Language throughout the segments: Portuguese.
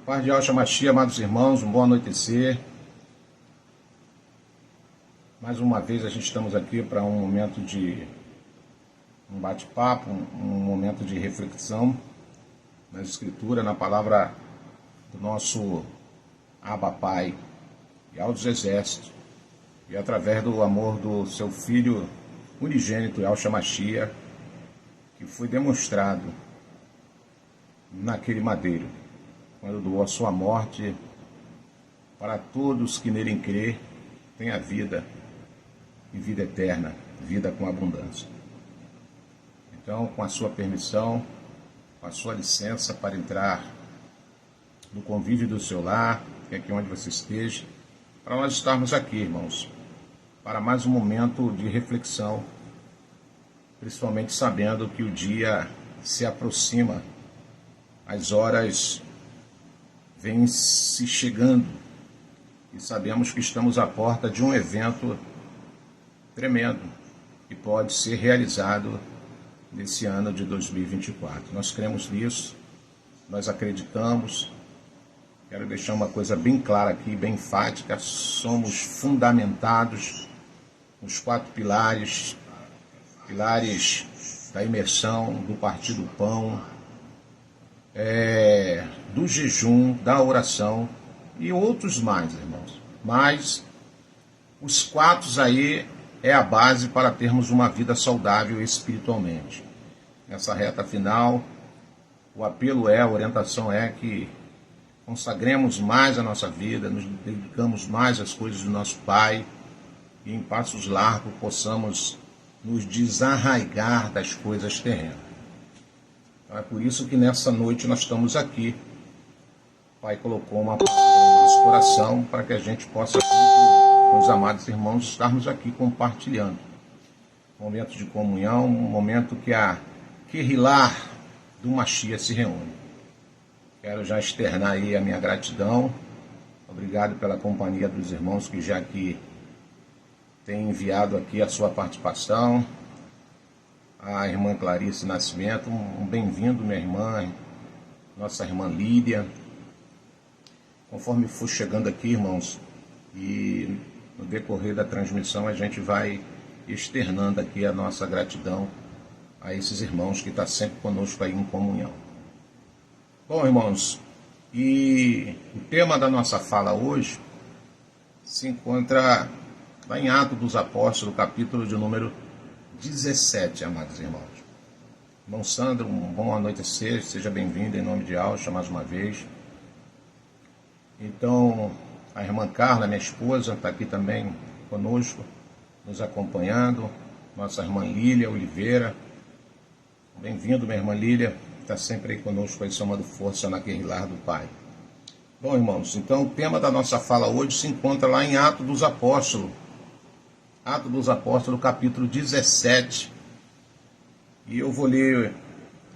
Paz de Yahshua Mashiach, amados irmãos, um bom anoitecer. Mais uma vez a gente estamos aqui para um momento de um bate-papo, um momento de reflexão na Escritura, na palavra do nosso Abba Pai, Yahweh dos Exércitos, e através do amor do seu Filho unigênito, Yahshua Mashiach, que foi demonstrado naquele madeiro, quando doou a sua morte para todos que nele crê, tenha vida e vida eterna, vida com abundância. Então, com a sua permissão, com a sua licença para entrar no convívio do seu lar, que é aqui onde você esteja, para nós estarmos aqui, irmãos, para mais um momento de reflexão, principalmente sabendo que o dia se aproxima, as horas vêm se chegando e sabemos que estamos à porta de um evento tremendo que pode ser realizado nesse ano de 2024. Nós cremos nisso, nós acreditamos. Quero deixar uma coisa bem clara aqui, bem enfática: somos fundamentados nos 4 pilares da imersão, do partir do pão, do jejum, da oração e outros mais, irmãos. Mas os 4 aí é a base para termos uma vida saudável espiritualmente. Nessa reta final, o apelo a orientação é que consagremos mais a nossa vida, nos dedicamos mais às coisas do nosso Pai e em passos largos possamos nos desarraigar das coisas terrenas. Então é por isso que nessa noite nós estamos aqui. O Pai colocou uma palavra no nosso coração para que a gente possa, junto com os amados irmãos, estarmos aqui compartilhando. Um momento de comunhão, um momento que a Querrilá do Mashiach se reúne. Quero já externar aí a minha gratidão. Obrigado pela companhia dos irmãos que já aqui têm enviado aqui a sua participação. A irmã Clarice Nascimento, um bem-vindo, minha irmã, nossa irmã Lídia. Conforme for chegando aqui, irmãos, e no decorrer da transmissão a gente vai externando aqui a nossa gratidão a esses irmãos que estão sempre conosco aí em comunhão. Bom, irmãos, e o tema da nossa fala hoje se encontra lá em Atos dos Apóstolos, capítulo de número 17, amados irmãos. Irmão Sandro, um bom anoitecer, seja bem-vindo em nome de Yahshua mais uma vez. Então, a irmã Carla, minha esposa, está aqui também conosco, nos acompanhando. Nossa irmã Lília Oliveira, bem-vindo, minha irmã Lília, está sempre aí conosco, aí somando força na Querrilá do Pai. Bom, irmãos, então o tema da nossa fala hoje se encontra lá em Atos dos Apóstolos. Atos dos Apóstolos, capítulo 17. E eu vou ler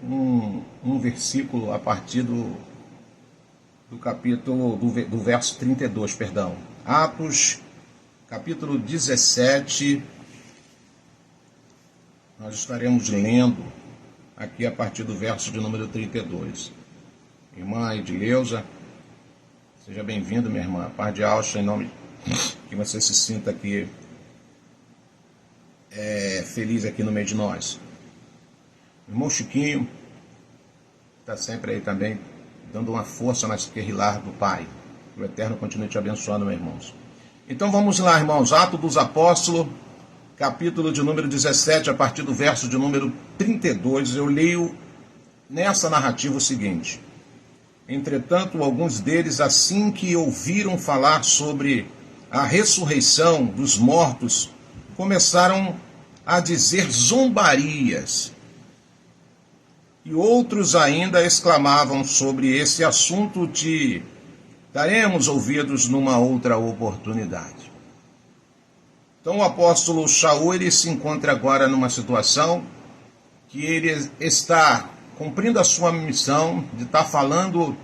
um versículo a partir do capítulo, do verso 32, perdão. Atos, capítulo 17. Nós estaremos lendo aqui a partir do verso de número 32. Irmã Edileuza, seja bem-vinda, minha irmã. Paz de Yahshua, em nome que você se sinta aqui feliz aqui no meio de nós. Irmão Chiquinho está sempre aí também dando uma força nas Querrilá do Pai. Que o Eterno continue te abençoando, meus irmãos. Então vamos lá, irmãos. Atos dos Apóstolos, capítulo de número 17, a partir do verso de número 32, eu leio nessa narrativa o seguinte: entretanto, alguns deles, assim que ouviram falar sobre a ressurreição dos mortos, começaram a dizer zombarias. E outros ainda exclamavam sobre esse assunto: te daremos ouvidos numa outra oportunidade. Então o apóstolo Shaul, ele se encontra agora numa situação que ele está cumprindo a sua missão de estar falando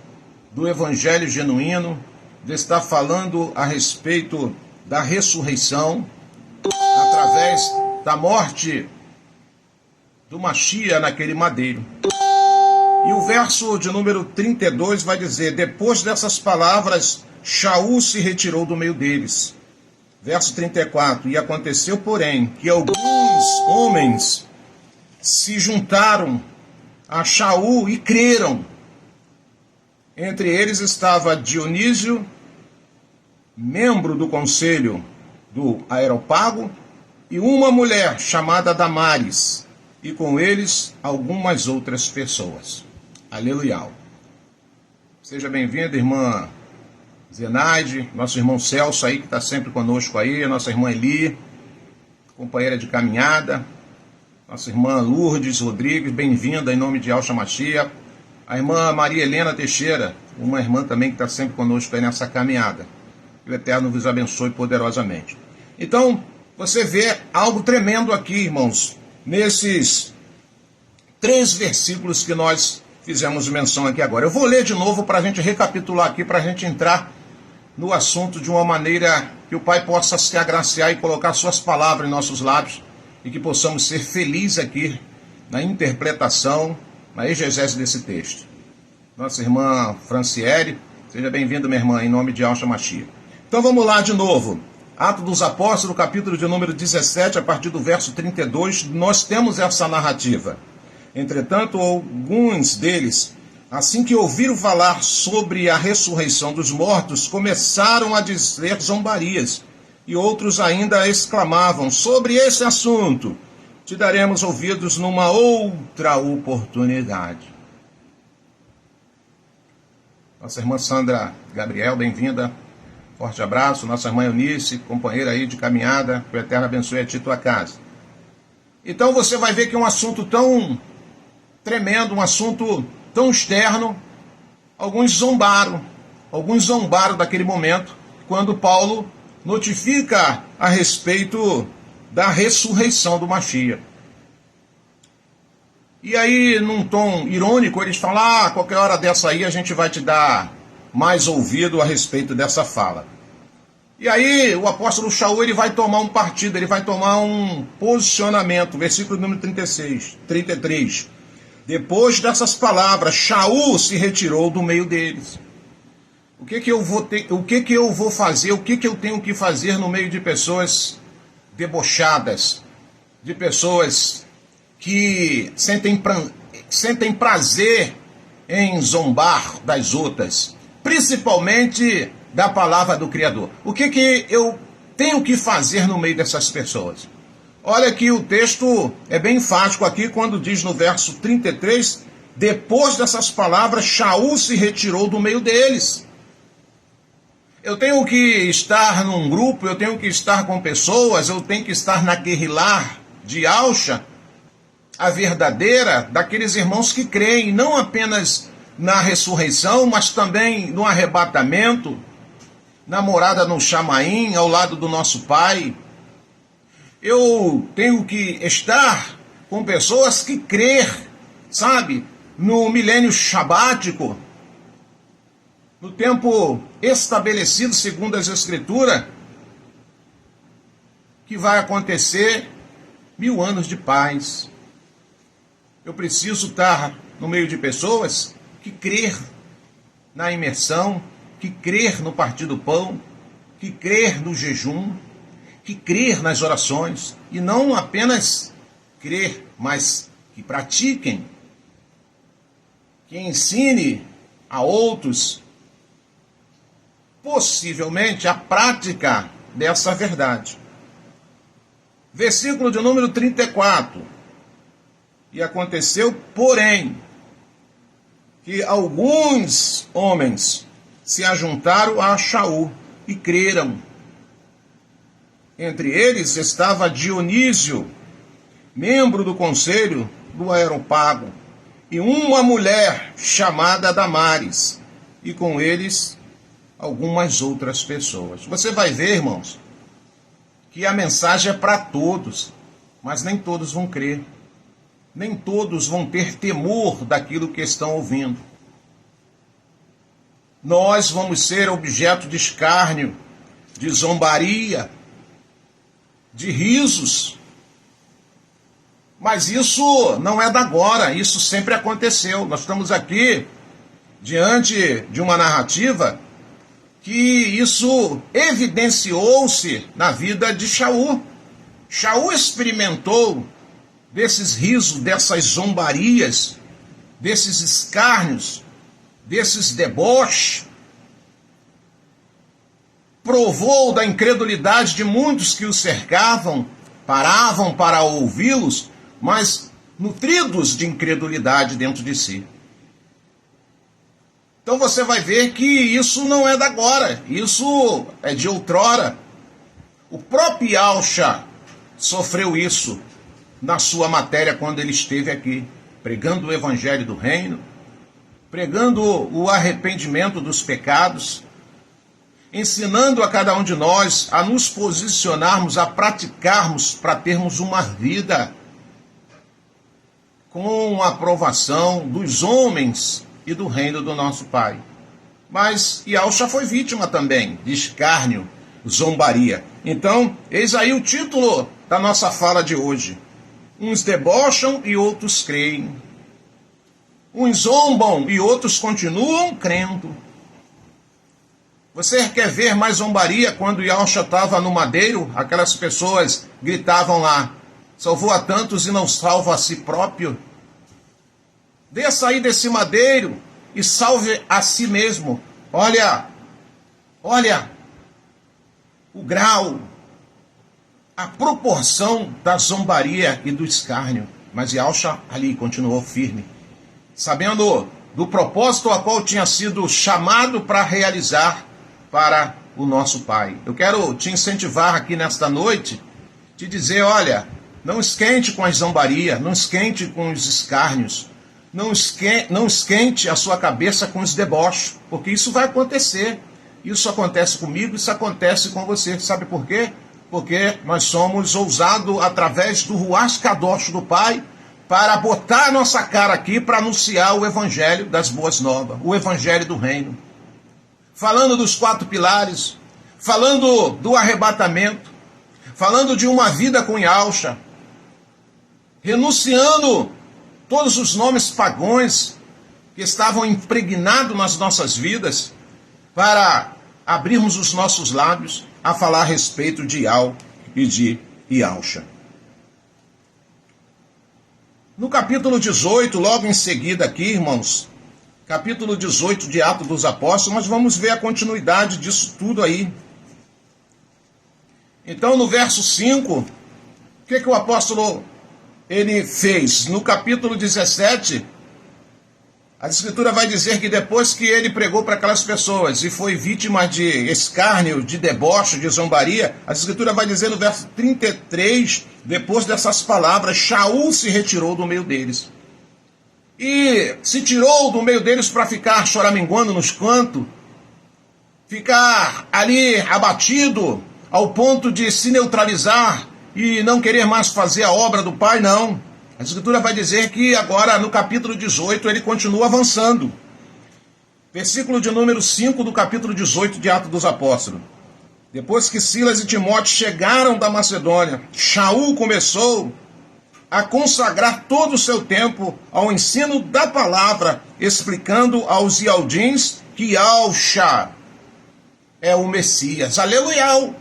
do evangelho genuíno, de estar falando a respeito da ressurreição, através da morte do Mashiach naquele madeiro. E o verso de número 32 vai dizer: depois dessas palavras, Shaul se retirou do meio deles. Verso 34, e aconteceu, porém, que alguns homens se juntaram a Shaul e creram. Entre eles estava Dionísio, membro do conselho do Areópago, e uma mulher chamada Damares, e com eles algumas outras pessoas. Aleluia. Seja bem-vinda, irmã Zenaide, nosso irmão Celso aí, que está sempre conosco aí, nossa irmã Eli, companheira de caminhada, nossa irmã Lourdes Rodrigues, bem-vinda em nome de Yahshua Mashiach, a irmã Maria Helena Teixeira, uma irmã também que está sempre conosco aí nessa caminhada. Que o Eterno vos abençoe poderosamente. Então, você vê algo tremendo aqui, irmãos, nesses 3 versículos que nós fizemos menção aqui agora. Eu vou ler de novo para a gente recapitular aqui, para a gente entrar no assunto de uma maneira que o Pai possa se agraciar e colocar suas palavras em nossos lábios e que possamos ser felizes aqui na interpretação, na exegese desse texto. Nossa irmã Franciele, seja bem-vinda, minha irmã, em nome de Yahshua Mashiach. Então vamos lá de novo. Atos dos Apóstolos, capítulo de número 17, a partir do verso 32, nós temos essa narrativa. Entretanto, alguns deles, assim que ouviram falar sobre a ressurreição dos mortos, começaram a dizer zombarias, e outros ainda exclamavam: sobre esse assunto te daremos ouvidos numa outra oportunidade. Nossa irmã Sandra Gabriel, bem-vinda. Forte abraço. Nossa irmã Eunice, companheira aí de caminhada. Que o Eterno abençoe a ti e tua casa. Então você vai ver que é um assunto tão tremendo, um assunto tão externo. Alguns zombaram daquele momento, quando Paulo notifica a respeito da ressurreição do Mashiach. E aí, num tom irônico, eles falam: qualquer hora dessa aí a gente vai te dar mais ouvido a respeito dessa fala. E aí, o apóstolo Shaul, ele vai tomar um partido, ele vai tomar um posicionamento. Versículo número 33. Depois dessas palavras, Shaul se retirou do meio deles. O que eu vou fazer, o que eu tenho que fazer no meio de pessoas debochadas, de pessoas que sentem prazer em zombar das outras, principalmente da palavra do Criador? O que eu tenho que fazer no meio dessas pessoas? Olha que o texto é bem enfático aqui quando diz no verso 33, depois dessas palavras, Shaul se retirou do meio deles. Eu tenho que estar num grupo, eu tenho que estar com pessoas, eu tenho que estar na guerrilá de Yahshua, a verdadeira, daqueles irmãos que creem, não apenas na ressurreição, mas também no arrebatamento, na morada no Chamaim, ao lado do nosso Pai. Eu tenho que estar com pessoas que crer, sabe, no milênio sabático, no tempo estabelecido segundo as Escrituras, que vai acontecer 1000 anos de paz. Eu preciso estar no meio de pessoas que crer na imersão, que crer no partir do pão, que crer no jejum, que crer nas orações, e não apenas crer, mas que pratiquem, que ensine a outros, possivelmente, a prática dessa verdade. Versículo de número 34. E aconteceu, porém, que alguns homens se ajuntaram a Shaul e creram. Entre eles estava Dionísio, membro do conselho do Areópago, e uma mulher chamada Damares, e com eles algumas outras pessoas. Você vai ver, irmãos, que a mensagem é para todos, mas nem todos vão crer. Nem todos vão ter temor daquilo que estão ouvindo. Nós vamos ser objeto de escárnio, de zombaria, de risos. Mas isso não é da agora, isso sempre aconteceu. Nós estamos aqui diante de uma narrativa que isso evidenciou-se na vida de Shaul. Shaul experimentou desses risos, dessas zombarias, desses escárnios, desses deboches. Provou da incredulidade de muitos que o cercavam, paravam para ouvi-los, mas nutridos de incredulidade dentro de si. Então você vai ver que isso não é da agora, isso é de outrora. O próprio Yahshua sofreu isso na sua matéria quando ele esteve aqui, pregando o evangelho do reino, pregando o arrependimento dos pecados, ensinando a cada um de nós a nos posicionarmos, a praticarmos para termos uma vida com a aprovação dos homens e do reino do nosso Pai. Mas Yahshua foi vítima também de escárnio, zombaria. Então, eis aí o título da nossa fala de hoje. Uns debocham e outros creem. Uns zombam e outros continuam crendo. Você quer ver mais zombaria quando Yahshua estava no madeiro? Aquelas pessoas gritavam lá, salvou a tantos e não salva a si próprio. Desça aí desse madeiro e salve a si mesmo. Olha o grau, a proporção da zombaria e do escárnio. Mas Yahshua ali continuou firme, sabendo do propósito a qual tinha sido chamado para realizar para o nosso Pai. Eu quero te incentivar aqui nesta noite, te dizer, olha, não esquente com a zombaria, não esquente com os escárnios, não esquente a sua cabeça com os deboches, porque isso vai acontecer. Isso acontece comigo, isso acontece com você. Sabe por quê? Porque nós somos ousados através do Ruach Kadosh do Pai para botar a nossa cara aqui para anunciar o evangelho das boas novas, o evangelho do reino. Falando dos 4 pilares, falando do arrebatamento, falando de uma vida com Yahshua, renunciando todos os nomes pagãos que estavam impregnados nas nossas vidas, para abrirmos os nossos lábios a falar a respeito de Yahweh e de Yahshua. No capítulo 18, logo em seguida aqui, irmãos, capítulo 18 de Atos dos Apóstolos, nós vamos ver a continuidade disso tudo aí. Então, no verso 5, o que o apóstolo ele fez? No capítulo 17, a Escritura vai dizer que depois que ele pregou para aquelas pessoas e foi vítima de escárnio, de deboche, de zombaria, a Escritura vai dizer no verso 33, depois dessas palavras, Shaul se retirou do meio deles. E se tirou do meio deles para ficar choraminguando nos cantos, ficar ali abatido ao ponto de se neutralizar e não querer mais fazer a obra do Pai, não. A Escritura vai dizer que agora no capítulo 18 ele continua avançando. Versículo de número 5 do capítulo 18 de Atos dos Apóstolos. Depois que Silas e Timóteo chegaram da Macedônia, Shaul começou a consagrar todo o seu tempo ao ensino da palavra, explicando aos Ialdins que Yahshua é o Messias. Aleluia!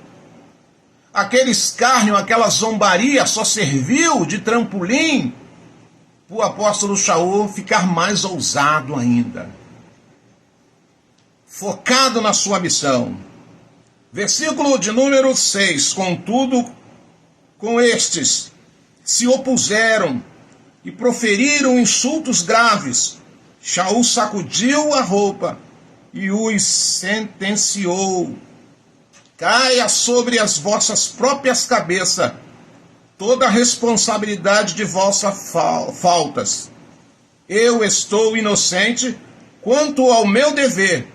Aquele escárnio, aquela zombaria só serviu de trampolim para o apóstolo Shaul ficar mais ousado ainda, focado na sua missão. Versículo de número 6, contudo, com estes se opuseram e proferiram insultos graves. Shaul sacudiu a roupa e os sentenciou: caia sobre as vossas próprias cabeças toda a responsabilidade de vossas faltas. Eu estou inocente quanto ao meu dever,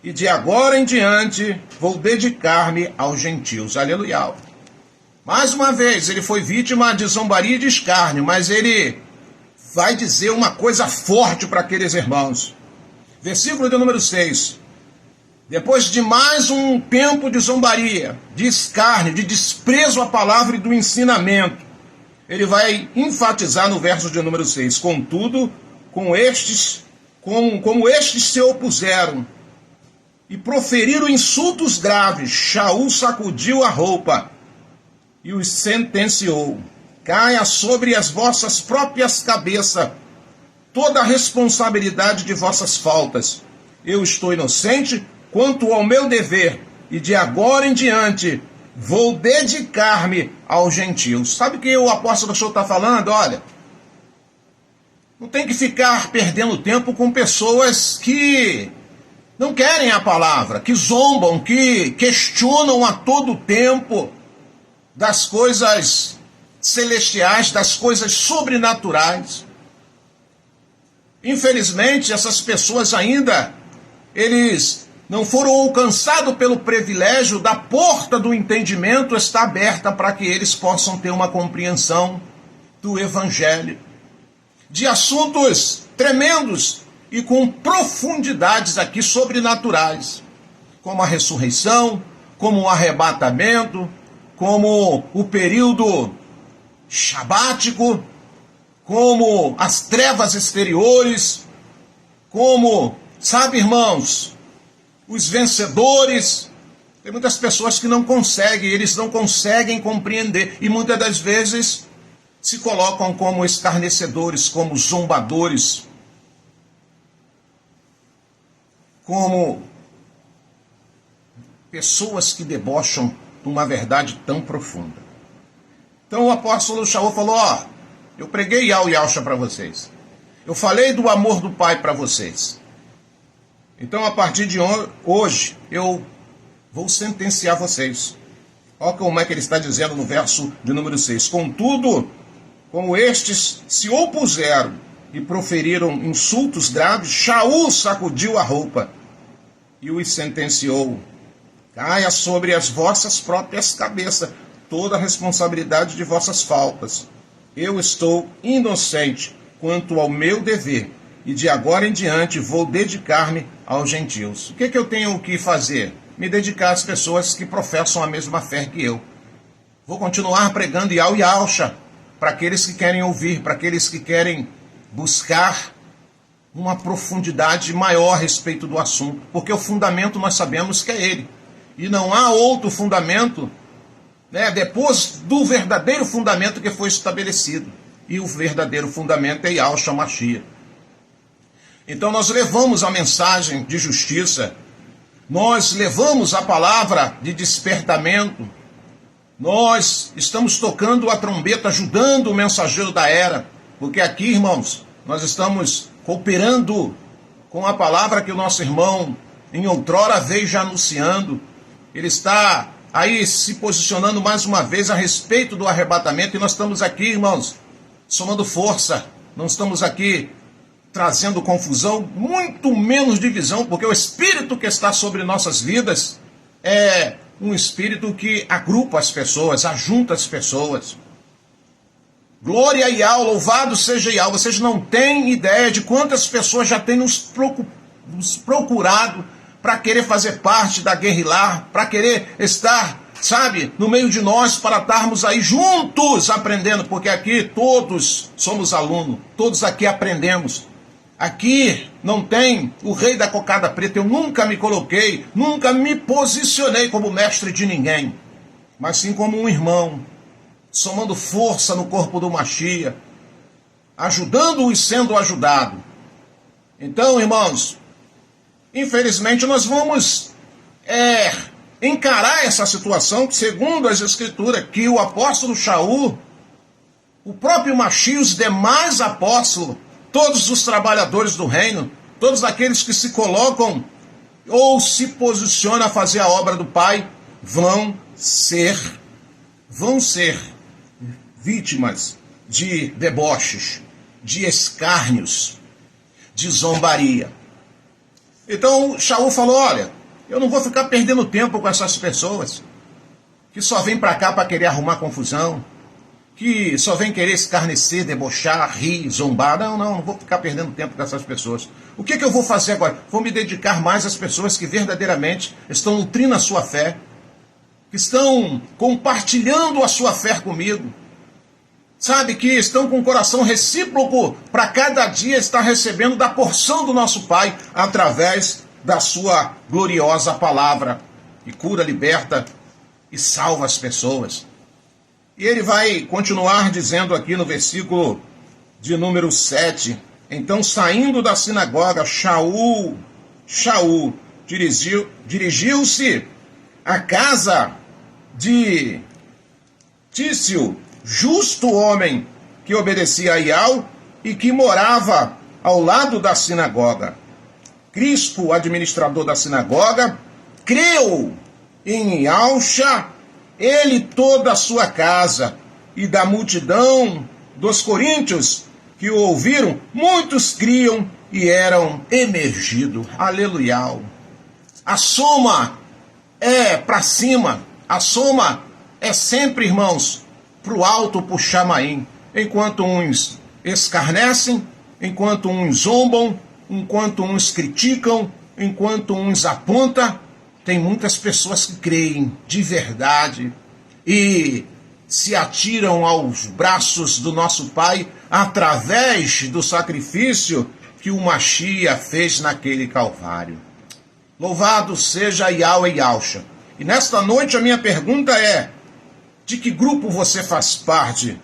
e de agora em diante vou dedicar-me aos gentios. Aleluia. Mais uma vez, ele foi vítima de zombaria e de escárnio, mas ele vai dizer uma coisa forte para aqueles irmãos. Versículo de número 6. Depois de mais um tempo de zombaria, de escárnio, de desprezo à palavra e do ensinamento, ele vai enfatizar no verso de número 6. Contudo, como estes se opuseram e proferiram insultos graves, Shaul sacudiu a roupa e os sentenciou: caia sobre as vossas próprias cabeças toda a responsabilidade de vossas faltas. Eu estou inocente quanto ao meu dever, e de agora em diante vou dedicar-me aos gentios. Sabe o que o apóstolo Shaul está falando? Olha, não tem que ficar perdendo tempo com pessoas que não querem a palavra, que zombam, que questionam a todo tempo das coisas celestiais, das coisas sobrenaturais. Infelizmente, essas pessoas ainda, eles não foram alcançados pelo privilégio da porta do entendimento estar aberta para que eles possam ter uma compreensão do Evangelho, de assuntos tremendos e com profundidades aqui sobrenaturais, como a ressurreição, como o arrebatamento, como o período sabático, como as trevas exteriores, como, sabe, irmãos, os vencedores. Tem muitas pessoas que não conseguem, eles não conseguem compreender, e muitas das vezes se colocam como escarnecedores, como zombadores, como pessoas que debocham de uma verdade tão profunda. Então o apóstolo Shaul falou: ó, eu preguei Yau e Yalcha para vocês. Eu falei do amor do Pai para vocês. Então a partir de hoje eu vou sentenciar vocês. Olha como é que ele está dizendo no verso de número 6. Contudo, como estes se opuseram e proferiram insultos graves, Shaul sacudiu a roupa e os sentenciou: caia sobre as vossas próprias cabeças toda a responsabilidade de vossas faltas. Eu estou inocente quanto ao meu dever, e de agora em diante vou dedicar-me aos gentios. O que eu tenho que fazer? Me dedicar às pessoas que professam a mesma fé que eu. Vou continuar pregando Yau e Yalcha para aqueles que querem ouvir, para aqueles que querem buscar uma profundidade maior a respeito do assunto, porque o fundamento nós sabemos que é ele, e não há outro fundamento, depois do verdadeiro fundamento que foi estabelecido, e o verdadeiro fundamento é Yahshua Mashiach. Então nós levamos a mensagem de justiça, nós levamos a palavra de despertamento, nós estamos tocando a trombeta, ajudando o mensageiro da era, porque aqui, irmãos, nós estamos cooperando com a palavra que o nosso irmão em outrora veio já anunciando. Ele está aí se posicionando mais uma vez a respeito do arrebatamento, e nós estamos aqui, irmãos, somando força, não estamos aqui trazendo confusão, muito menos divisão, porque o Espírito que está sobre nossas vidas é um Espírito que agrupa as pessoas, ajunta as pessoas. Glória a Yahweh, louvado seja Yahweh. Vocês não têm ideia de quantas pessoas já têm nos procurado para querer fazer parte da guerrilha, para querer estar, sabe, no meio de nós, para estarmos aí juntos aprendendo, porque aqui todos somos alunos, todos aqui aprendemos. Aqui não tem o rei da cocada preta. Eu nunca me coloquei, nunca me posicionei como mestre de ninguém, mas sim como um irmão, somando força no corpo do Mashiach, ajudando e sendo ajudado. Então, irmãos, infelizmente nós vamos encarar essa situação, segundo as Escrituras, que o apóstolo Shaul, o próprio Mashiach, os demais apóstolos, todos os trabalhadores do reino, todos aqueles que se colocam ou se posicionam a fazer a obra do Pai, vão ser vítimas de deboches, de escárnios, de zombaria. Então Shaul falou: olha, eu não vou ficar perdendo tempo com essas pessoas que só vêm para cá para querer arrumar confusão, que só vêm querer escarnecer, debochar, rir, zombar. Não vou ficar perdendo tempo com essas pessoas. O que eu vou fazer agora? Vou me dedicar mais às pessoas que verdadeiramente estão nutrindo a sua fé, que estão compartilhando a sua fé comigo. sabe, que estão com o coração recíproco para cada dia estar recebendo da porção do nosso Pai através da sua gloriosa palavra, que cura, liberta e salva as pessoas. E ele vai continuar dizendo aqui no versículo de número 7, então saindo da sinagoga, Shaul dirigiu-se à casa de Tício, justo homem que obedecia a Iau e que morava ao lado da sinagoga. Crispo, o administrador da sinagoga, creu em Iauxa, ele e toda a sua casa, e da multidão dos coríntios que o ouviram, muitos criam e eram emergidos. Aleluia. A soma é para cima, a soma é sempre, irmãos, para o alto puxar Maim. Enquanto uns escarnecem, enquanto uns zombam, enquanto uns criticam, enquanto uns apontam, tem muitas pessoas que creem de verdade e se atiram aos braços do nosso Pai através do sacrifício que o Machia fez naquele Calvário. Louvado seja Yahweh Yahushua. E nesta noite a minha pergunta é: de que grupo você faz parte?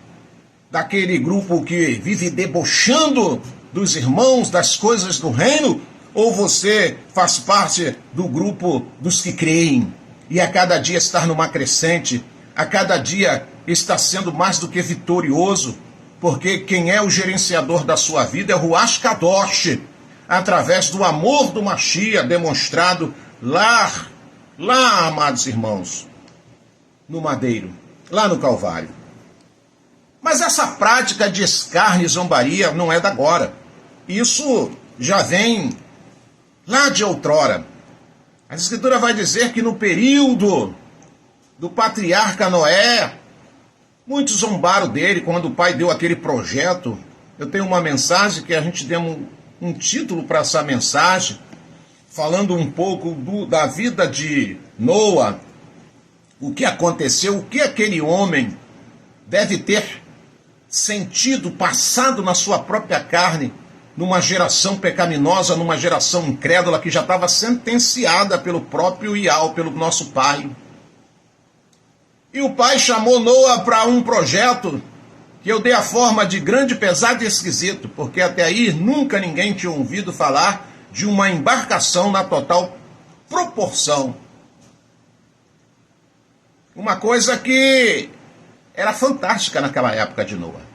Daquele grupo que vive debochando dos irmãos, das coisas do reino? Ou você faz parte do grupo dos que creem e a cada dia está numa crescente, a cada dia está sendo mais do que vitorioso, porque quem é o gerenciador da sua vida é o Ruach Kadosh, através do amor do Machia demonstrado lá, amados irmãos, no madeiro, lá no Calvário. Mas essa prática de escárnio e zombaria não é da agora. Isso já vem lá de outrora. A Escritura vai dizer que no período do patriarca Noé, muitos zombaram dele quando o pai deu aquele projeto. Eu tenho uma mensagem que a gente deu um título para essa mensagem, falando um pouco da vida de Noa, o que aconteceu, o que aquele homem deve ter sentido, passado na sua própria carne, numa geração pecaminosa, numa geração incrédula que já estava sentenciada pelo próprio Iau, pelo nosso pai. E o pai chamou Noa para um projeto que eu dei a forma de grande, pesado e esquisito, porque até aí nunca ninguém tinha ouvido falar de uma embarcação na total proporção. Uma coisa que era fantástica naquela época de Noa.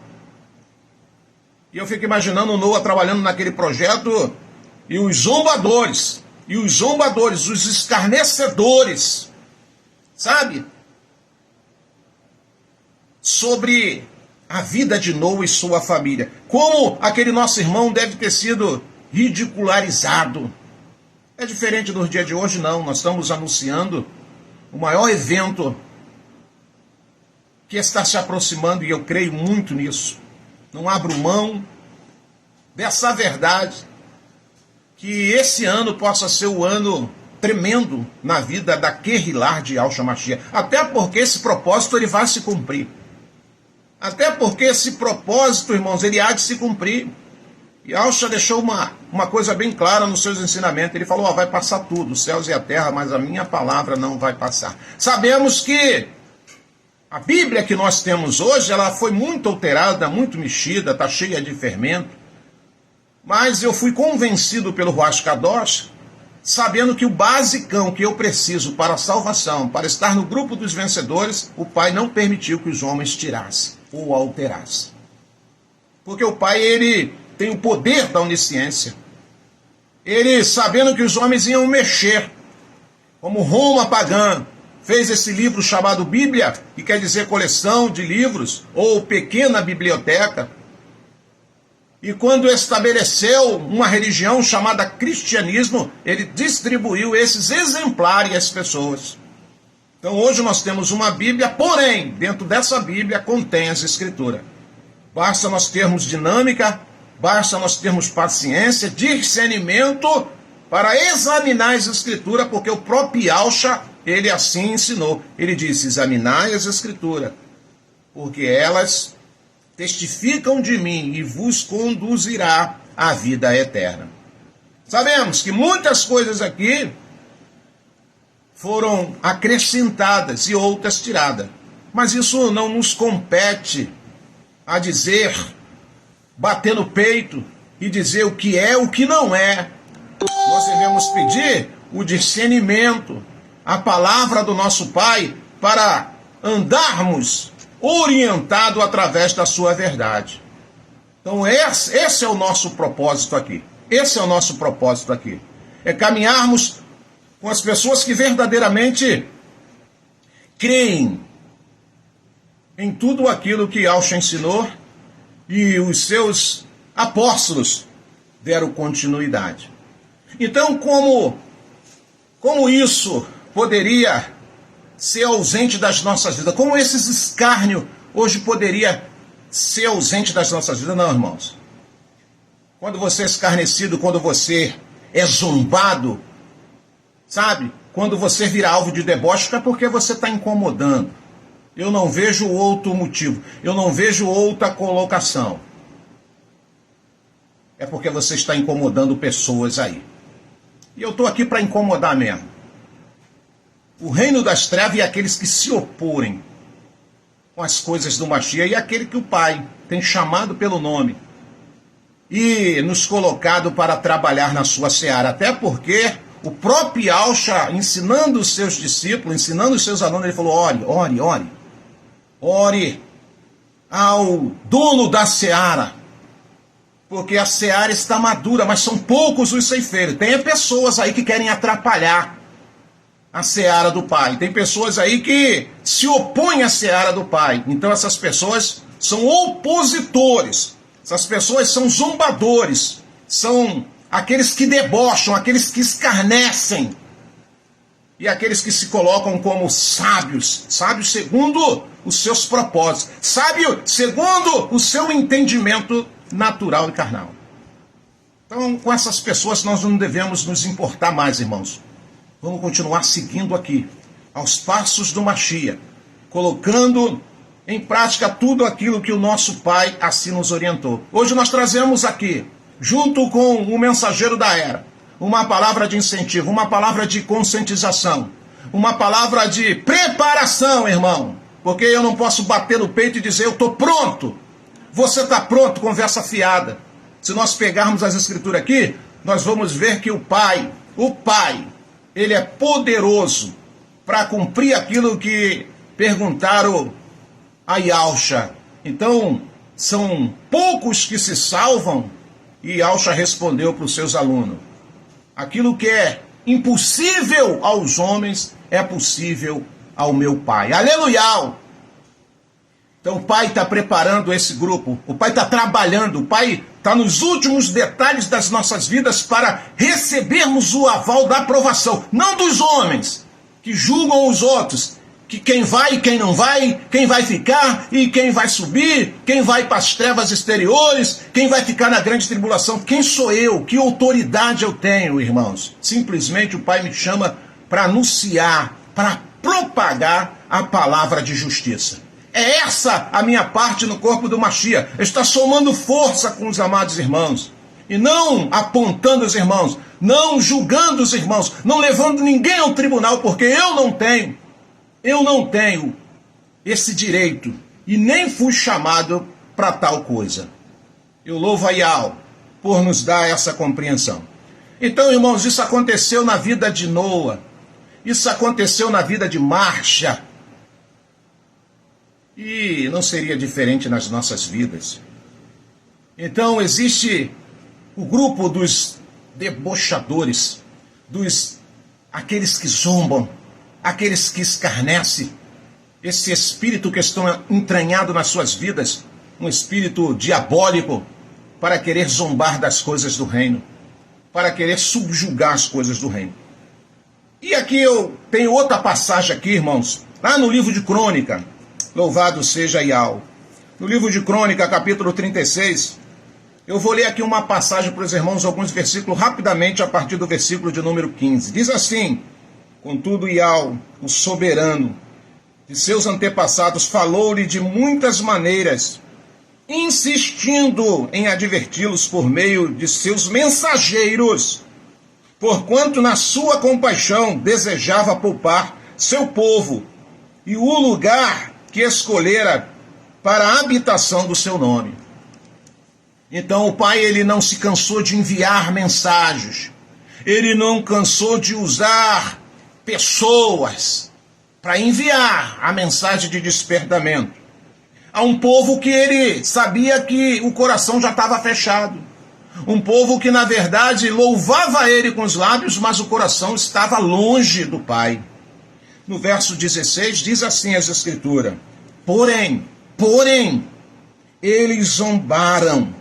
E eu fico imaginando Noa trabalhando naquele projeto e os zombadores, os escarnecedores, sabe? Sobre a vida de Noa e sua família. Como aquele nosso irmão deve ter sido ridicularizado. É diferente dos dias de hoje, não. Nós estamos anunciando o maior evento que está se aproximando, e eu creio muito nisso. Não abro mão dessa verdade, que esse ano possa ser o ano tremendo na vida da Kehilah de Yahushua Mashiach. Até porque esse propósito ele vai se cumprir. Até porque esse propósito, irmãos, ele há de se cumprir. Yahushua deixou uma coisa bem clara nos seus ensinamentos. Ele falou, vai passar tudo, os céus e a terra, mas a minha palavra não vai passar. Sabemos que a Bíblia que nós temos hoje, ela foi muito alterada, muito mexida, está cheia de fermento. Mas eu fui convencido pelo Ruach Kadosh, sabendo que o basicão que eu preciso para a salvação, para estar no grupo dos vencedores, o Pai não permitiu que os homens tirassem ou alterassem. Porque o Pai, ele tem o poder da onisciência. Ele, sabendo que os homens iam mexer, como Roma pagã, fez esse livro chamado Bíblia, que quer dizer coleção de livros, ou pequena biblioteca. E quando estabeleceu uma religião chamada cristianismo, ele distribuiu esses exemplares às pessoas. Então hoje nós temos uma Bíblia, porém, dentro dessa Bíblia contém as Escrituras. Basta nós termos dinâmica, basta nós termos paciência, discernimento para examinar as Escrituras, porque o próprio Yahushua, ele assim ensinou. Ele disse, examinai as Escrituras, porque elas testificam de mim e vos conduzirá à vida eterna. Sabemos que muitas coisas aqui foram acrescentadas e outras tiradas, mas isso não nos compete a dizer, bater no peito e dizer o que é, o que não é. Nós devemos pedir o discernimento, a palavra do nosso Pai, para andarmos orientado através da sua verdade. Então esse é o nosso propósito aqui. Esse é o nosso propósito aqui. É caminharmos com as pessoas que verdadeiramente creem em tudo aquilo que Yahshua ensinou e os seus apóstolos deram continuidade. Então, como isso poderia ser ausente das nossas vidas? Como esses escárnio hoje poderia ser ausente das nossas vidas? Não, irmãos. Quando você é escarnecido, quando você é zombado, sabe? Quando você vira alvo de deboche, é porque você está incomodando. Eu não vejo outro motivo. Eu não vejo outra colocação. É porque você está incomodando pessoas aí. E eu estou aqui para incomodar mesmo. O reino das trevas e aqueles que se opõem com as coisas do Mashiach e aquele que o Pai tem chamado pelo nome e nos colocado para trabalhar na sua seara. Até porque o próprio Yahshua, ensinando os seus discípulos, ensinando os seus alunos, ele falou, ore ao dono da seara, porque a seara está madura, mas são poucos os ceifeiros. Tem pessoas aí que querem atrapalhar a seara do Pai. Tem pessoas aí que se opõem à seara do Pai. Então essas pessoas são opositores. Essas pessoas são zombadores. São aqueles que debocham, aqueles que escarnecem. E aqueles que se colocam como sábios. Sábios segundo os seus propósitos. Sábio segundo o seu entendimento natural e carnal. Então, com essas pessoas nós não devemos nos importar mais, irmãos. Vamos continuar seguindo aqui, aos passos do Mashiach, colocando em prática tudo aquilo que o nosso Pai assim nos orientou. Hoje nós trazemos aqui, junto com o mensageiro da era, uma palavra de incentivo, uma palavra de conscientização, uma palavra de preparação, irmão. Porque eu não posso bater no peito e dizer, eu estou pronto. Você está pronto, conversa fiada. Se nós pegarmos as escrituras aqui, nós vamos ver que o Pai, ele é poderoso para cumprir aquilo que perguntaram a Yahshua. Então, são poucos que se salvam, e Yahshua respondeu para os seus alunos, aquilo que é impossível aos homens é possível ao meu Pai. Aleluia! Então o Pai está preparando esse grupo, o Pai está trabalhando, o Pai está nos últimos detalhes das nossas vidas para recebermos o aval da aprovação, não dos homens que julgam os outros, que quem vai e quem não vai, quem vai ficar e quem vai subir, quem vai para as trevas exteriores, quem vai ficar na grande tribulação. Quem sou eu? Que autoridade eu tenho, irmãos? Simplesmente o Pai me chama para anunciar, para propagar a palavra de justiça. É essa a minha parte no corpo do Mashiach. Está somando força com os amados irmãos. E não apontando os irmãos, não julgando os irmãos, não levando ninguém ao tribunal, porque eu não tenho esse direito. E nem fui chamado para tal coisa. Eu louvo a Yahweh por nos dar essa compreensão. Então, irmãos, isso aconteceu na vida de Noa. Isso aconteceu na vida de Marcha. E não seria diferente nas nossas vidas. Então existe o grupo dos debochadores, aqueles que zombam, aqueles que escarnecem, esse espírito que estão entranhado nas suas vidas, um espírito diabólico para querer zombar das coisas do reino, para querer subjugar as coisas do reino. E aqui eu tenho outra passagem aqui, irmãos, lá no livro de Crônica. Louvado seja Yahweh. No livro de Crônica, capítulo 36, eu vou ler aqui uma passagem para os irmãos, alguns versículos, rapidamente, a partir do versículo de número 15. Diz assim, contudo Yahweh, o soberano, de seus antepassados, falou-lhe de muitas maneiras, insistindo em adverti-los por meio de seus mensageiros, porquanto na sua compaixão desejava poupar seu povo e o lugar que escolhera para a habitação do seu nome. Então o pai, ele não se cansou de enviar mensagens, ele não cansou de usar pessoas para enviar a mensagem de despertamento a um povo que ele sabia que o coração já estava fechado. Um povo que, na verdade, louvava ele com os lábios, mas o coração estava longe do Pai. No verso 16, diz assim as Escrituras: Porém, eles zombaram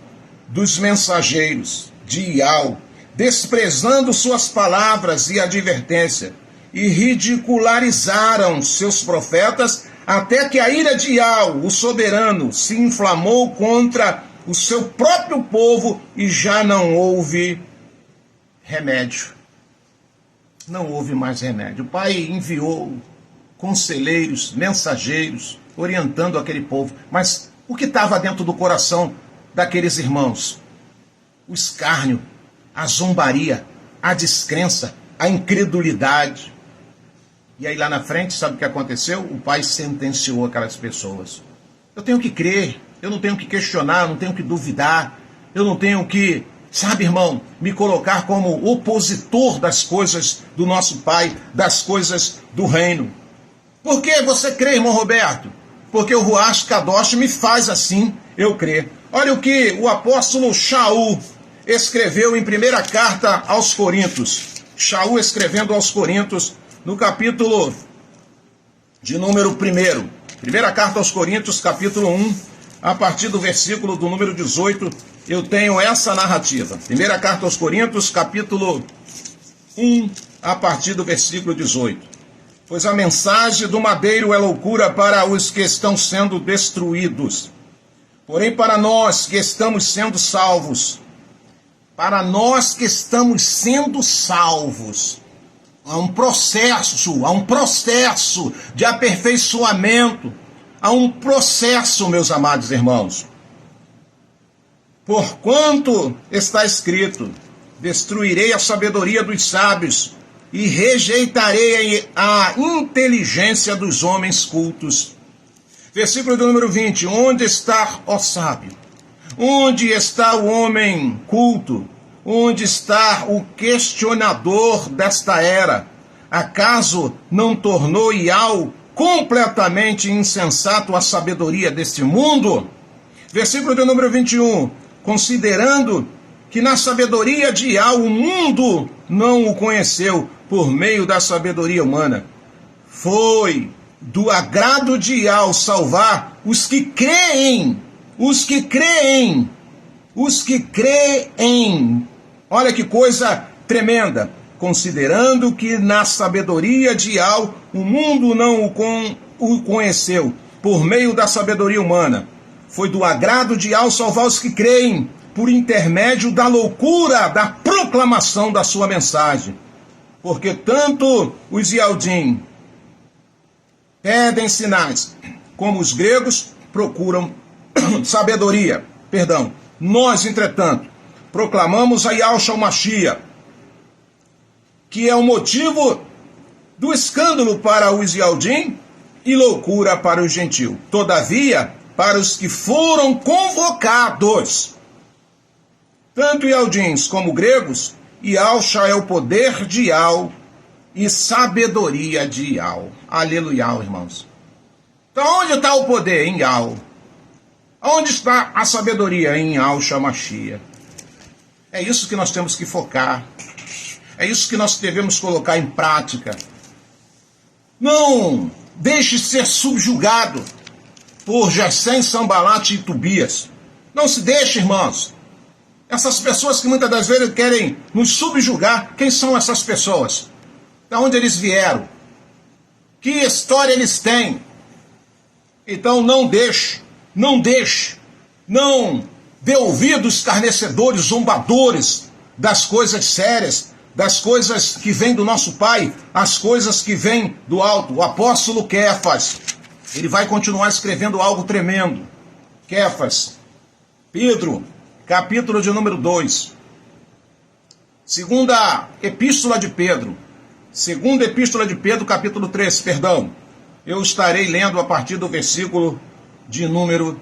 dos mensageiros de Ial, desprezando suas palavras e advertência, e ridicularizaram seus profetas, até que a ira de Ial, o soberano, se inflamou contra o seu próprio povo e já não houve remédio. Não houve mais remédio. O pai enviou conselheiros, mensageiros, orientando aquele povo. Mas o que estava dentro do coração daqueles irmãos? O escárnio, a zombaria, a descrença, a incredulidade. E aí lá na frente, sabe o que aconteceu? O pai sentenciou aquelas pessoas. Eu tenho que crer, eu não tenho que questionar, não tenho que duvidar, eu não tenho que, sabe, irmão, me colocar como opositor das coisas do nosso Pai, das coisas do reino. Por que você crê, irmão Roberto? Porque o Ruach Kadosh me faz assim, eu crer. Olha o que o apóstolo Shaul escreveu em primeira carta aos Coríntios. Shaul escrevendo aos Coríntios, no capítulo de número 1. Primeira carta aos Coríntios, capítulo 1, a partir do versículo do número 18, eu tenho essa narrativa. Primeira carta aos Coríntios, capítulo 1, a partir do versículo 18. Pois a mensagem do madeiro é loucura para os que estão sendo destruídos. Porém, para nós que estamos sendo salvos, há um processo de aperfeiçoamento, há um processo, meus amados irmãos. Porquanto está escrito: destruirei a sabedoria dos sábios e rejeitarei a inteligência dos homens cultos. Versículo do número 20. Onde está, ó sábio? Onde está o homem culto? Onde está o questionador desta era? Acaso não tornou Ial completamente insensato a sabedoria deste mundo? Versículo do número 21. Considerando que na sabedoria de Ial o mundo não o conheceu por meio da sabedoria humana. Foi do agrado de Ial salvar os que creem. Olha que coisa tremenda. Considerando que na sabedoria de Ial o mundo não o conheceu por meio da sabedoria humana. Foi do agrado de Ial salvar os que creem por intermédio da loucura da proclamação da sua mensagem. Porque tanto os Ialdim pedem sinais, como os gregos procuram sabedoria. Nós, entretanto, proclamamos a Yahushua Mashiach, que é o motivo do escândalo para os Ialdim e loucura para os gentios. Todavia, para os que foram convocados, tanto Ialdins como gregos, Yahushua é o poder de Ial e sabedoria de Ial. Aleluia, irmãos. Então, onde está o poder? Em Ial. Onde está a sabedoria? Em Yahushua Mashiach. É isso que nós temos que focar. É isso que nós devemos colocar em prática. Não deixe ser subjugado por Gesem, Sambalate e Tobias. Não se deixe, irmãos. Essas pessoas que muitas das vezes querem nos subjugar, quem são essas pessoas? De onde eles vieram? Que história eles têm? Então não dê ouvidos escarnecedores, zombadores das coisas sérias, das coisas que vêm do nosso Pai, as coisas que vêm do alto. O apóstolo Kéfas, ele vai continuar escrevendo algo tremendo. Kéfas, Pedro, capítulo de número 2. Segunda epístola de Pedro. Segunda epístola de Pedro, capítulo 3, perdão. Eu estarei lendo a partir do versículo de número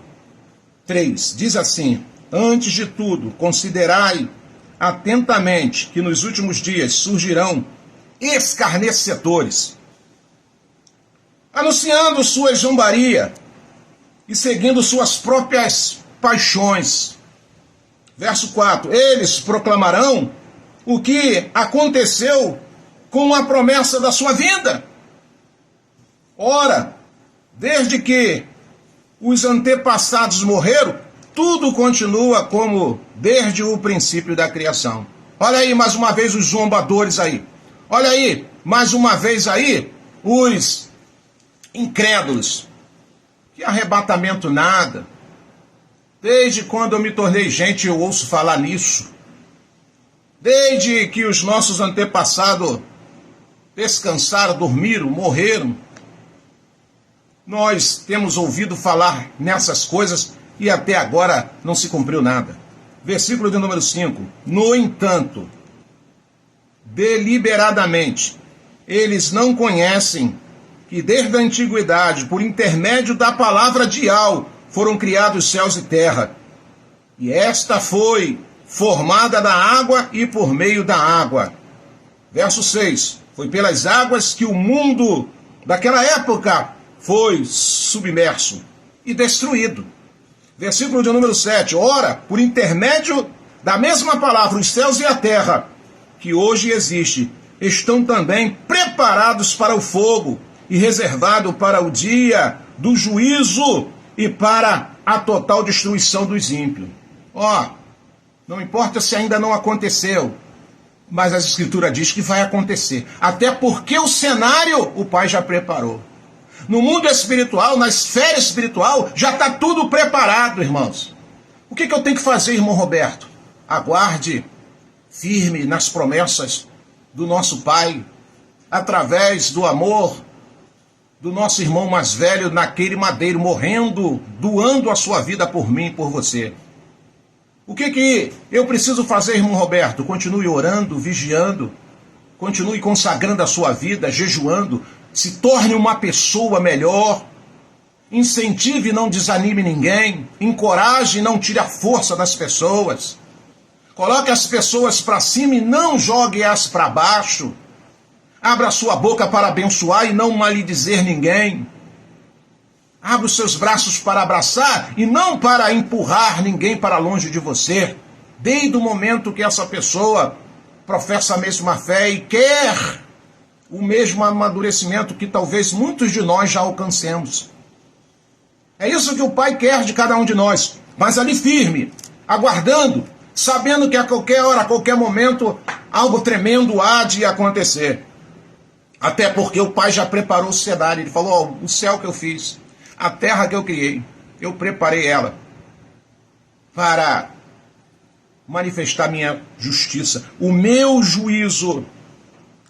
3. Diz assim: antes de tudo, considerai atentamente que nos últimos dias surgirão escarnecedores, anunciando sua zombaria e seguindo suas próprias paixões. Verso 4. Eles proclamarão o que aconteceu com a promessa da sua vinda. Ora, desde que os antepassados morreram, tudo continua como desde o princípio da criação. Olha aí mais uma vez os zombadores aí. Olha aí mais uma vez aí os incrédulos. Que arrebatamento nada. Desde quando eu me tornei gente eu ouço falar nisso. Desde que os nossos antepassados descansaram, dormiram, morreram, nós temos ouvido falar nessas coisas e até agora não se cumpriu nada. Versículo de número 5. No entanto, deliberadamente, eles não conhecem que desde a antiguidade, por intermédio da palavra de Al, foram criados céus e terra. E esta foi formada da água e por meio da água. Verso 6. Foi pelas águas que o mundo daquela época foi submerso e destruído. Versículo de número 7. Ora, por intermédio da mesma palavra, os céus e a terra, que hoje existe, estão também preparados para o fogo e reservados para o dia do juízo e para a total destruição dos ímpios. Não importa se ainda não aconteceu, mas a Escritura diz que vai acontecer. Até porque o cenário o Pai já preparou. No mundo espiritual, na esfera espiritual, já está tudo preparado, irmãos. O que eu tenho que fazer, irmão Roberto? Aguarde firme nas promessas do nosso Pai, através do amor do nosso irmão mais velho naquele madeiro, morrendo, doando a sua vida por mim e por você. O que eu preciso fazer, irmão Roberto? Continue orando, vigiando, continue consagrando a sua vida, jejuando, se torne uma pessoa melhor, incentive e não desanime ninguém, encoraje e não tire a força das pessoas, coloque as pessoas para cima e não jogue-as para baixo, abra sua boca para abençoar e não maldizer ninguém, abra os seus braços para abraçar e não para empurrar ninguém para longe de você, desde o momento que essa pessoa professa a mesma fé e quer o mesmo amadurecimento que talvez muitos de nós já alcancemos. É isso que o Pai quer de cada um de nós, mas ali firme, aguardando, sabendo que a qualquer hora, a qualquer momento, algo tremendo há de acontecer. Até porque o Pai já preparou o cenário, ele falou, o céu que eu fiz, a terra que eu criei, eu preparei ela para manifestar minha justiça, o meu juízo.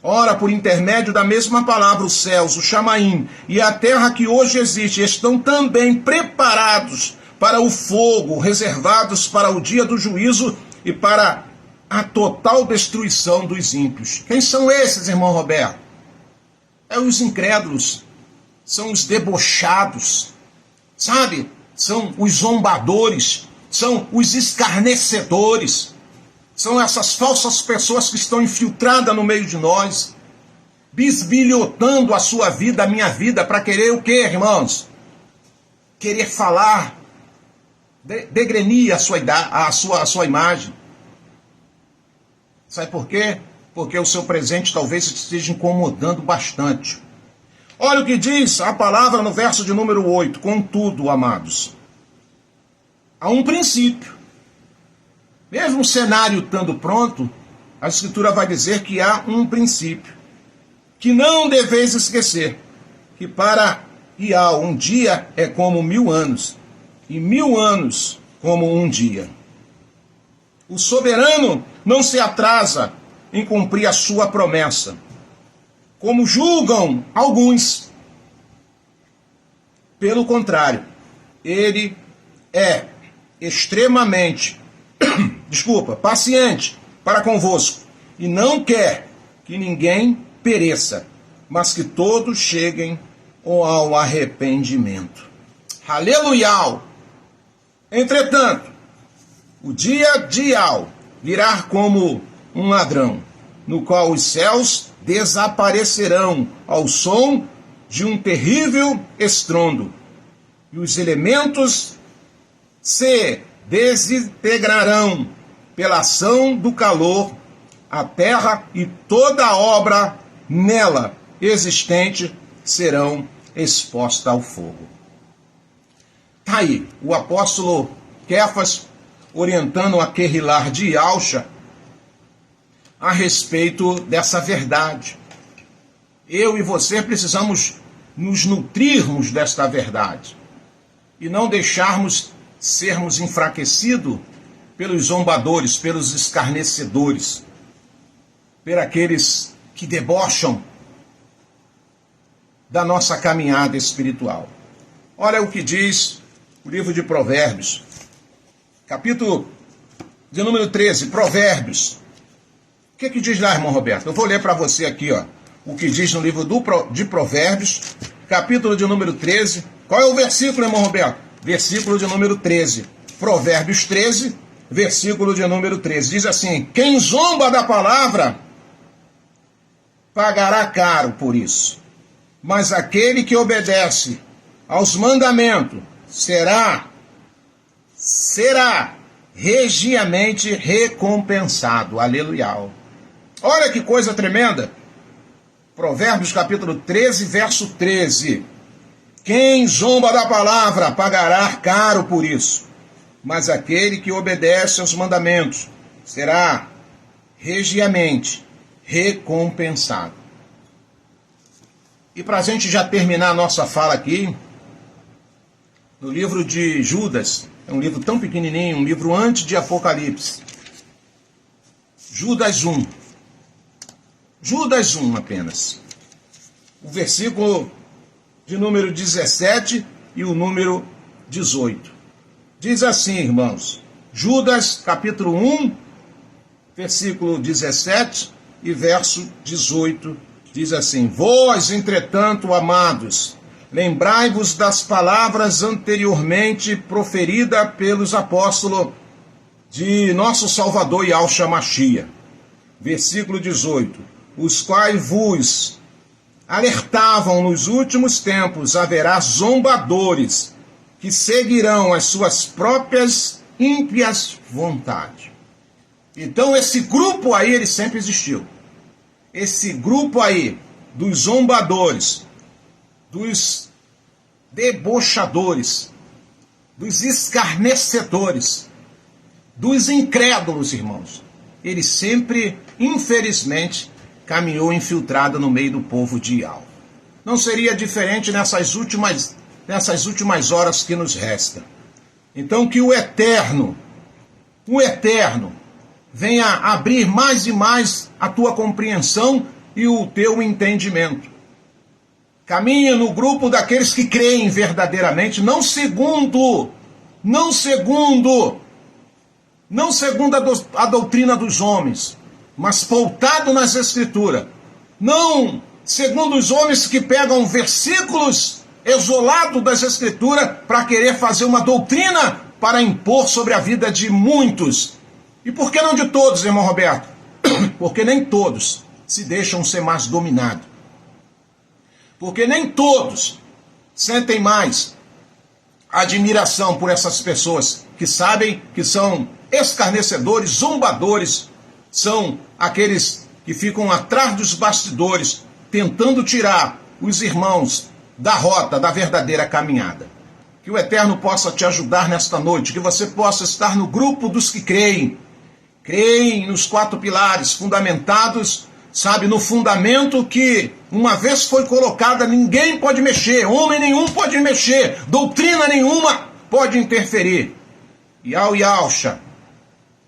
Ora, por intermédio da mesma palavra, os céus, o Chamaim, e a terra que hoje existe, estão também preparados para o fogo, reservados para o dia do juízo e para a total destruição dos ímpios. Quem são esses, irmão Roberto? É os incrédulos, são os debochados, sabe? São os zombadores, são os escarnecedores. São essas falsas pessoas que estão infiltradas no meio de nós, bisbilhotando a sua vida, a minha vida, para querer o quê, irmãos? Querer falar, degrenir a sua imagem. Sabe por quê? Porque o seu presente talvez esteja incomodando bastante. Olha o que diz a palavra no verso de número 8. Contudo, amados, há um princípio. Mesmo o cenário estando pronto, a Escritura vai dizer que há um princípio, que não deveis esquecer, que para Ial um dia é como 1000 anos, e 1000 anos como um dia. O soberano não se atrasa em cumprir a sua promessa, como julgam alguns. Pelo contrário, ele é extremamente, paciente para convosco, e não quer que ninguém pereça, mas que todos cheguem ao arrependimento. Aleluia! Entretanto, o dia virá como um ladrão, no qual os céus desaparecerão ao som de um terrível estrondo, e os elementos se desintegrarão pela ação do calor, a terra e toda a obra nela existente serão expostas ao fogo. Está aí o apóstolo Kéfas orientando a Querilar de Yahusha a respeito dessa verdade. Eu e você precisamos nos nutrirmos desta verdade e não deixarmos sermos enfraquecidos pelos zombadores, pelos escarnecedores, por aqueles que debocham da nossa caminhada espiritual. Olha o que diz o livro de Provérbios, capítulo de número 13, Provérbios. O que diz lá, irmão Roberto? Eu vou ler para você aqui, ó, o que diz no livro de Provérbios, capítulo de número 13. Qual é o versículo, irmão Roberto? Versículo de número 13. Provérbios 13, versículo de número 13. Diz assim: quem zomba da palavra pagará caro por isso, mas aquele que obedece aos mandamentos será regiamente recompensado. Aleluia. Olha que coisa tremenda. Provérbios capítulo 13, verso 13. Quem zomba da palavra pagará caro por isso, mas aquele que obedece aos mandamentos será regiamente recompensado. E para a gente já terminar a nossa fala aqui, no livro de Judas, é um livro tão pequenininho, um livro antes de Apocalipse. Judas 1. Judas 1 apenas. O versículo de número 17 e o número 18. Diz assim, irmãos, Judas capítulo 1, versículo 17 e verso 18, diz assim: vós, entretanto, amados, lembrai-vos das palavras anteriormente proferidas pelos apóstolos de nosso Salvador Yahusha Mashiach. Versículo 18. Os quais vos alertavam nos últimos tempos haverá zombadores que seguirão as suas próprias ímpias vontades. Então esse grupo aí, ele sempre existiu. Esse grupo aí dos zombadores, dos debochadores, dos escarnecedores, dos incrédulos, irmãos, ele sempre, infelizmente, caminhou infiltrado no meio do povo de Yahweh. Não seria diferente nessas últimas horas que nos restam. Então que o Eterno venha abrir mais e mais a tua compreensão e o teu entendimento. Caminha no grupo daqueles que creem verdadeiramente, não segundo a doutrina dos homens, mas pautado nas Escrituras. Não segundo os homens que pegam versículos isolados das Escrituras para querer fazer uma doutrina para impor sobre a vida de muitos. E por que não de todos, irmão Roberto? Porque nem todos se deixam ser mais dominados. Porque nem todos sentem mais admiração por essas pessoas que sabem que são escarnecedores, zombadores, são aqueles que ficam atrás dos bastidores, tentando tirar os irmãos da rota, da verdadeira caminhada. Que o Eterno possa te ajudar nesta noite, que você possa estar no grupo dos que creem nos 4 pilares, fundamentados, sabe, no fundamento que uma vez foi colocada, ninguém pode mexer, homem nenhum pode mexer, doutrina nenhuma pode interferir. Yahusha,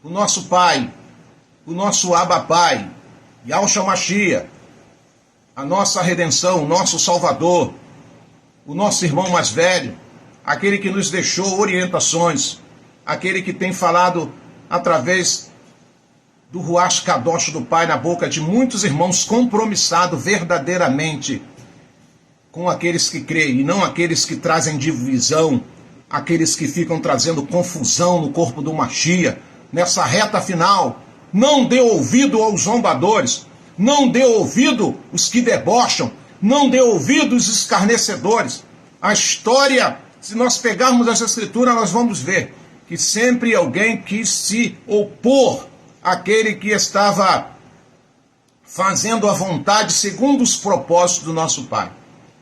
o nosso Pai, o nosso Abba Pai, Yahusha Mashiach, a nossa redenção, o nosso Salvador, o nosso irmão mais velho, aquele que nos deixou orientações, aquele que tem falado através do Ruach Kadosh do Pai na boca de muitos irmãos, compromissado verdadeiramente com aqueles que creem, e não aqueles que trazem divisão, aqueles que ficam trazendo confusão no corpo do Mashiach, nessa reta final. Não dê ouvido aos zombadores, não dê ouvido os que debocham, não dê ouvido os escarnecedores. A história, se nós pegarmos essa escritura, nós vamos ver que sempre alguém quis se opor àquele que estava fazendo a vontade segundo os propósitos do nosso Pai.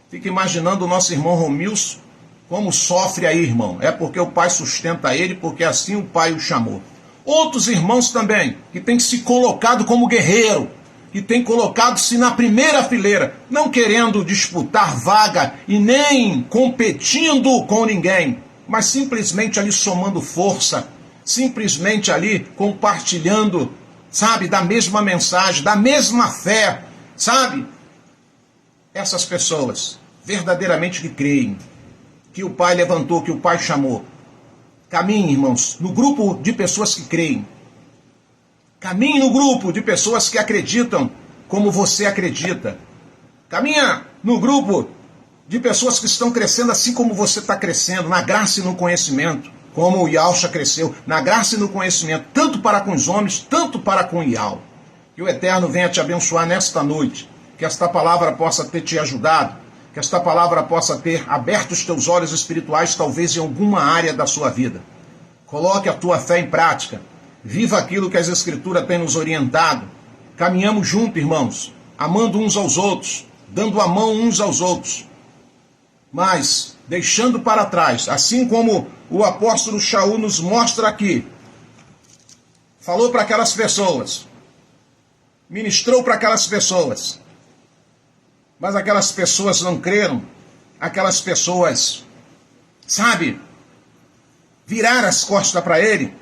Fica imaginando o nosso irmão Romilson, como sofre aí, irmão. É porque o Pai sustenta ele, porque assim o Pai o chamou. Outros irmãos também, que têm se colocado como guerreiro, que têm colocado-se na primeira fileira, não querendo disputar vaga e nem competindo com ninguém, mas simplesmente ali somando força, simplesmente ali compartilhando, sabe, da mesma mensagem, da mesma fé, sabe? Essas pessoas, verdadeiramente que creem, que o Pai levantou, que o Pai chamou. Caminhe, irmãos, no grupo de pessoas que creem. Caminhe no grupo de pessoas que acreditam como você acredita. Caminha no grupo de pessoas que estão crescendo assim como você está crescendo, na graça e no conhecimento, como o Yahusha cresceu, na graça e no conhecimento, tanto para com os homens, tanto para com o Yahweh. Que o Eterno venha te abençoar nesta noite, que esta palavra possa ter te ajudado, que esta palavra possa ter aberto os teus olhos espirituais, talvez em alguma área da sua vida. Coloque a tua fé em prática. Viva aquilo que as Escrituras têm nos orientado. Caminhamos juntos, irmãos, amando uns aos outros, dando a mão uns aos outros. Mas, deixando para trás, assim como o apóstolo Shaul nos mostra aqui, falou para aquelas pessoas, ministrou para aquelas pessoas, mas aquelas pessoas não creram, aquelas pessoas, sabe, viraram as costas para ele.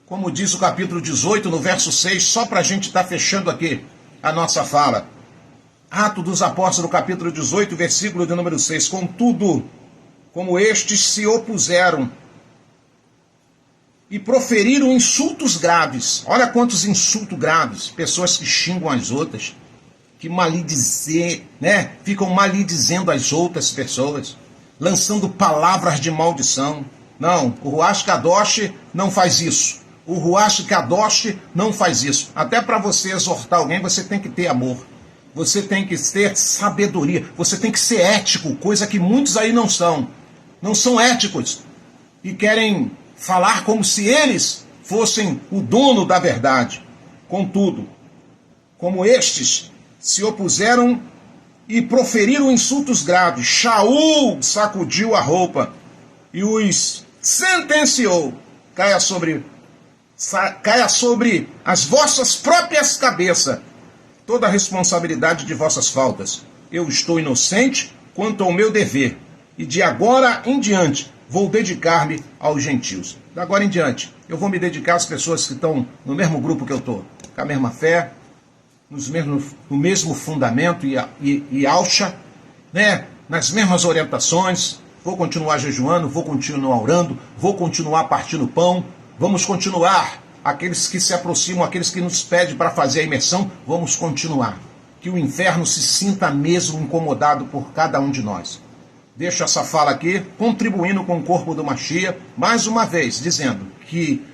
Como diz o capítulo 18, no verso 6, só para a gente estar fechando aqui a nossa fala. Atos dos Apóstolos, capítulo 18, versículo de número 6. Contudo, como estes se opuseram e proferiram insultos graves. Olha quantos insultos graves. Pessoas que xingam as outras, que maldizer, né? Ficam maldizendo as outras pessoas, lançando palavras de maldição. Não, o Ruach Kadosh não faz isso. O Ruach Kadosh não faz isso. Até para você exortar alguém, você tem que ter amor. Você tem que ter sabedoria. Você tem que ser ético, coisa que muitos aí não são. Não são éticos. E querem falar como se eles fossem o dono da verdade. Contudo, como estes se opuseram e proferiram insultos graves, Shaul sacudiu a roupa e os sentenciou. Caia sobre as vossas próprias cabeças toda a responsabilidade de vossas faltas. Eu estou inocente quanto ao meu dever, e de agora em diante vou dedicar-me aos gentios. De agora em diante, eu vou me dedicar às pessoas que estão no mesmo grupo que eu estou, com a mesma fé, no mesmo fundamento e alcha, né? Nas mesmas orientações. Vou continuar jejuando, vou continuar orando, vou continuar partindo pão. Vamos continuar. Aqueles que se aproximam, aqueles que nos pedem para fazer a imersão, vamos continuar. Que o inferno se sinta mesmo incomodado por cada um de nós. Deixo essa fala aqui, contribuindo com o corpo do Mashiach, mais uma vez, dizendo que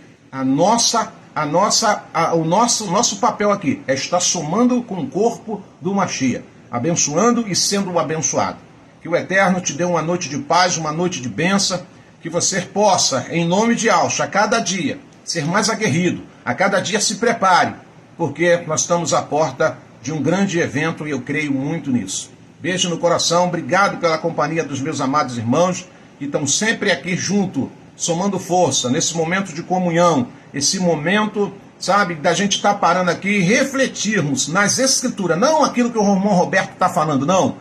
o nosso papel aqui é estar somando com o corpo do Mashiach, abençoando e sendo abençoado. Que o Eterno te dê uma noite de paz, uma noite de bênção, que você possa, em nome de Yahusha, a cada dia, ser mais aguerrido, a cada dia se prepare, porque nós estamos à porta de um grande evento e eu creio muito nisso. Beijo no coração, obrigado pela companhia dos meus amados irmãos que estão sempre aqui junto, somando força, nesse momento de comunhão, esse momento, sabe, da gente estar parando aqui e refletirmos nas Escrituras, não aquilo que o irmão Roberto está falando, não.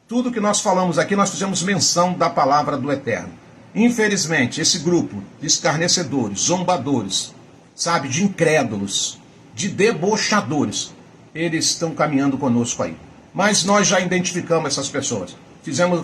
Tudo que nós falamos aqui, nós fizemos menção da palavra do Eterno. Infelizmente, esse grupo de escarnecedores, zombadores, sabe, de incrédulos, de debochadores, eles estão caminhando conosco aí. Mas nós já identificamos essas pessoas.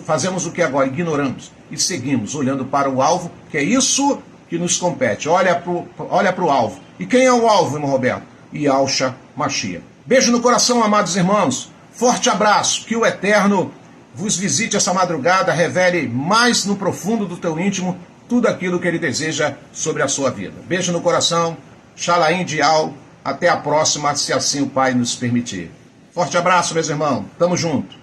fazemos o que agora? Ignoramos e seguimos, olhando para o alvo, que é isso que nos compete. Olha para o alvo. E quem é o alvo, irmão Roberto? Yahshua Mashiach. Beijo no coração, amados irmãos. Forte abraço. Que o Eterno vos visite essa madrugada, revele mais no profundo do teu íntimo tudo aquilo que Ele deseja sobre a sua vida. Beijo no coração. Shalaim Dial. Até a próxima, se assim o Pai nos permitir. Forte abraço, meus irmãos. Tamo junto.